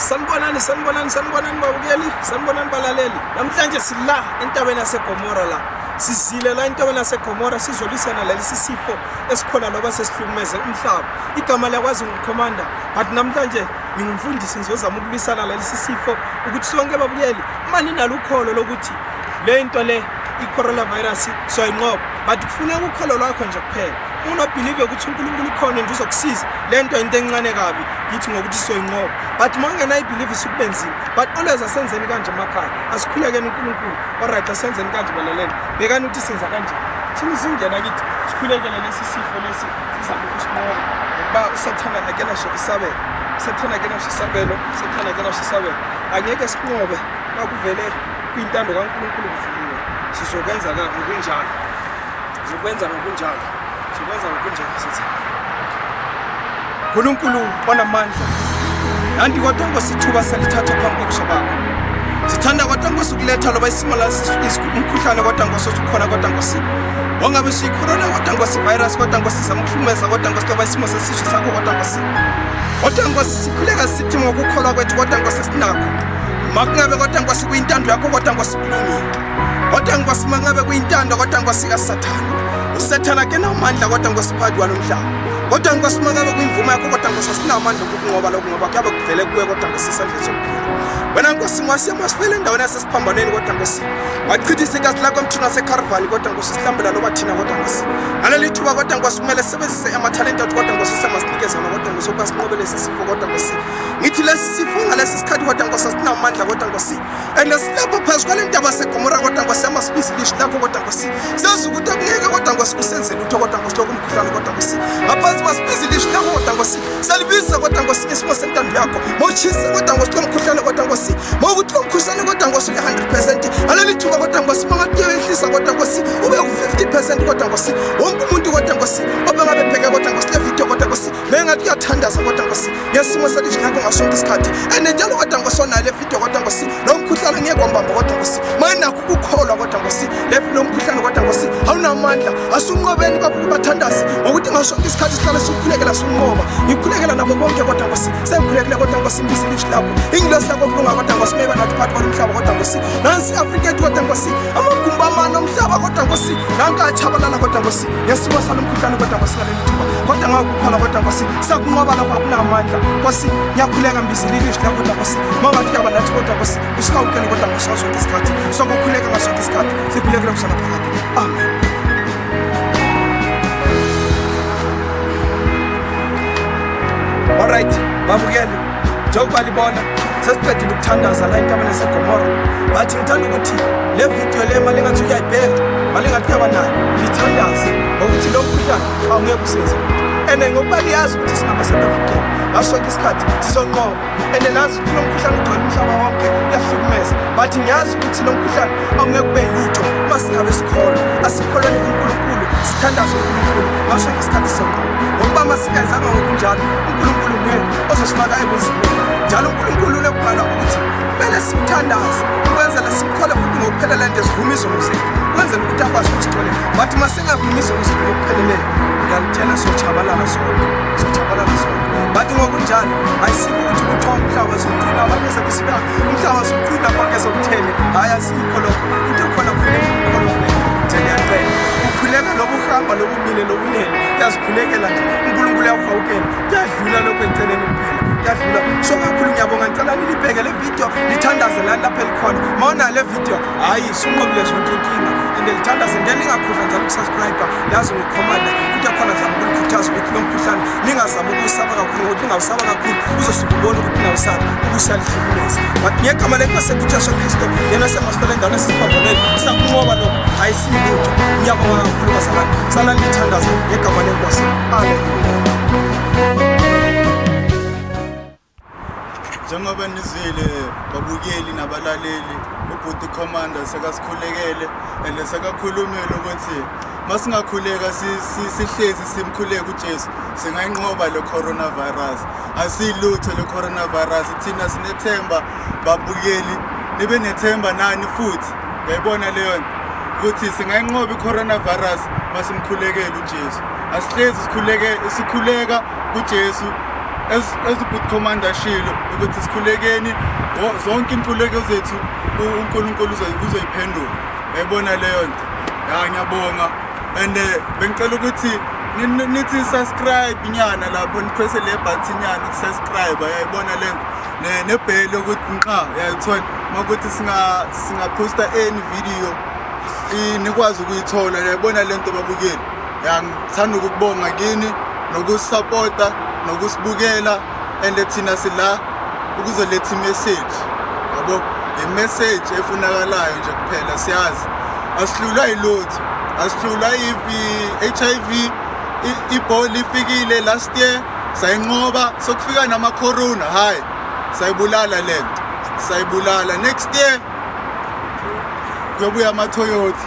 Sanibonani babukeli, sanibonani balaleli. Namhlanje sila entabeni yaseGomora la. Sizile la entabeni yaseGomora sizolisana lalesi sifo esikhona loba sesihlukumeze umhlaba. Igama lakwazi ngumkhomanda, but namhlanje ngingumfundisi ngizozama ukulisana lalesi sifo ukuthi sonke babukeli manje nalo ukholo lokuthi le into le i-coronavirus soyinqoba, but kufuneka ukholo lwakho nje kuphela. Unobelieve ukuthi uNkulunkulu ukhona nje uzokusiza lento into encane kabi yithi ngokuthi soyinqoba, but mangena ibelieve isukubenzima, but always asenzeni kanje emakhaya, asikhulekeni uNkulunkulu. Alright, asenzeni kanje balaleli, bekani ukuthi senza kanje thina singena kithi sikhulekele lesi sifo lesi sizama ukusinqoba ngoba usathana akena shokisabelo, usathana akena shisabelo, usathana akena shisabelo. Angeke sinqobe bakuvele kwintando kaNkulunkulu kufikiwe. Sizokwenza ngokunjalo, sizokwenza ngokunjalo, sizokwenza ngokunjalo sithi uNkulunkulu onamandla. Nanti kodwa ngosithuba salithatha phambi kobuso bakho. Sithanda kodwa ngosukuletha loba isimo la umkhuhlane kodwa ngososukhona kodwa ngosi. Wangabe siyicorona kodwa ngosivirus kodwa ngosizama ukuhlumeza kodwa ngosiloba isimo sesisho sakho kodwa ngosi. Kodwa ngosikhuleka sithi ngokukholwa kwethu kodwa ngosisinakho. Makungabe kodwa ngosikuyintando yakho kodwa ngosikulungile. Kodwa ngosimangabe kuyintando kodwa ngosika Sathana. USathana ke namandla kodwa ngosiphakathi walomhlaba. Kodwa ngosimangabe kuyimvumo yakho kodwa ngosasinaamandla ukunqoba lokho ngoba kuyabe kuvele kuwe kodwa ngosisandla sokuphila. Wena Nkosi masifele endaweni yasesiphambanweni kodwa Nkosi. Wachithisa igazi lakho emthini waseCalvary kodwa ngosisihlambela loba thina kodwa Nkosi. Ngaleli thuba kodwa Nkosi kumele sisebenzise amathalente ethu kodwa Nkosi samazinikeza kodwa Nkosi okwasinqobele sisifo kodwa Nkosi. Ngithi lesi sifo ngalesi sikhathi kodwa Nkosi asinamandla kodwa Nkosi. And silapha phezu kwalentaba seGomora kodwa Nkosi amasibisi lishi lakho kodwa Nkosi. Sazi ukuthi akungeke kodwa Nkosi kusenze lutho kodwa Nkosi lokho umkhuhlane kodwa Nkosi. Ngaphansi masibisi lishi lakho kodwa Nkosi. Salibiza kodwa Nkosi ngesimo sentando yakho. Mawuchisa kodwa Nkosi lo mkhuhlane kodwa Nkosi. Mawukuthi lo mkhuhlane kodwa Nkosi u100%. Ngaleli thuba kodwa Nkosi mangakuyehlisa kodwa Nkosi ube ku50% kodwa Nkosi. Wonke umuntu kodwa Nkosi obengabe pheke kodwa Nkosi le video kodwa Nkosi. Mengathi uyathandaza kodwa Nkosi. Ngesimo selishi lakho ngasonke isikhathi. And njalo kodwa Nkosi ona le video kodwa Nkosi. Lo mkhuhlane ngeke kwambamba kodwa Nkosi. Mana ukukholwa kodwa Nkosi. Lo mkhuhlane kodwa Nkosi awunamandla. Asunqobeni kakhulu bathandazi. Ukuthi ngasonke isikhathi sihlale sikhulekela sunqoba. Ngikhulekela nabo bonke kodwa Nkosi. Sengikhulekela kodwa Nkosi imbisi lapho. Ingilose yakho kulunga kodwa Nkosi meba nathi phakathi kwalomhlaba kodwa Nkosi. Nansi Africa kodwa Nkosi. Amagumba amane omhlaba kodwa Nkosi. Nanka achabalala kodwa Nkosi. Ngesimo salomkhuhlane kodwa Nkosi ngaleli thuba. Kodwa ngakukhala kodwa Nkosi. Sakunqoba lapha kunamandla. Nkosi ngiyakhuleka mbisi lishi lapho kodwa Nkosi. Mangathi yaba nathi kodwa Nkosi. Usikawukele kodwa Nkosi sonke isikhathi. Sokukhuleka ngasonke isikhathi. Sikhulekela kusala phakathi. Amen. Alright, babukeli. Njengoba libona sesiqedile ukuthandaza la entabeni yaseGomora. Bathi ngithanda ukuthi le video le mali ngathi uyayibheka, mali ngathi uyaba nayo, lithandaze ukuthi lo mkhuhlane awungeke usenze lutho. And ngokuba liyazi ukuthi singama-South African ngasonke isikhathi sizonqoba. And nazi ukuthi lo mkhuhlane ugcwele umhlaba wonke uyahlukumeza. But ngiyazi ukuthi lo mkhuhlane awungeke ube lutho uma singabe sikholwa. Asikholweni kuNkulunkulu, sithandaze uNkulunkulu ngasonke isikhathi sonqoba. Ngoba masingenzanga ngokunjalo uNkulunkulu ngeke ozosifaka ebunzimeni. Njalo uNkulunkulu lekubhala ukuthi kumele simthandaze ukwenzela simkhole futhi ngokuphelela into esivumiso zethu ukwenzela ukuthi akwazi ukusitholela. But masingavumisi ukuthi ngokupheleleyo ngiyalitshela sochabalala sonke, sochabalala sonke. But ngokunjalo ayisiko ukuthi kuthiwa umhlaba uzoqina abanye sebesika umhlaba uzoqina konke sokuthele. Hayi asikho lokho, into khona kufuneka ukholwe njengaqela. Ukhuleka lobuhamba lobumile lobunene uyazikhulekela nje uNkulunkulu uyawuhawukela. Kuyadlula lokho enceleni kuphela, kuyadlula. So kakhulu ngiyabonga ngicela nilibheke le video lithandaze la lapha elikhona. Mawuna le video hayi sunqobile zonke inkinga and lithandaze ngelingakhohlwa njalo ukusubscribe. Yazi ngikhomanda into khona zama ukukhuthaza ukuthi lo mkhuhlane ningazama ukusaba kakhulu ukuthi ningawusaba kakhulu uzosuka ubone ukuthi ningawusaba ukushalihlukumeza. But ngegama leNkosi yethu uJesu Kristu yena semasifela endaweni esiphambanweni sakunqoba lokho ayisilutho. Ngiyabonga kakhulu bazalwane, sala lithandaze ngegama leNkosi. Amen. Njengoba nizile babukeli nabalaleli ubhuti commander sekasikhulekele and sekakhulumile ukuthi masingakhuleka sihlezi simkhuleka uJesu singayinqoba le coronavirus. Asilutho le coronavirus, thina sinethemba babukeli, nibe nethemba nani futhi. Uyayibona leyo ukuthi singayinqoba i-coronavirus masimkhulekela uJesu. Asihlezi sikhuleka kuJesu as uBoot Commander shilo ukuthi sikhulekeni zonke inkululeko zethu uNkulunkulu uzoyiphendula. Yayibona leyo nto. Ya ngiyabonga and bengicela ukuthi nithi subscribe nyana lapho nipress le button nyana ukusubscribe yayibona lento nebhele ukuthi nqa yayithola makuthi singa posta any video nikwazi ukuyithola yayibona lento babukeli. Ngithanda ukubonga kini nokusupporta nokusibukela and thina sila ukuzoletha message yabo message efunakalayo nje kuphela siyazi asihlulwa ilotho asihlulwa HIV ibhola ifikile last year sayinqoba sokufika nama corona hayi sayibulala lento sayibulala next year kuyobuya ama Toyota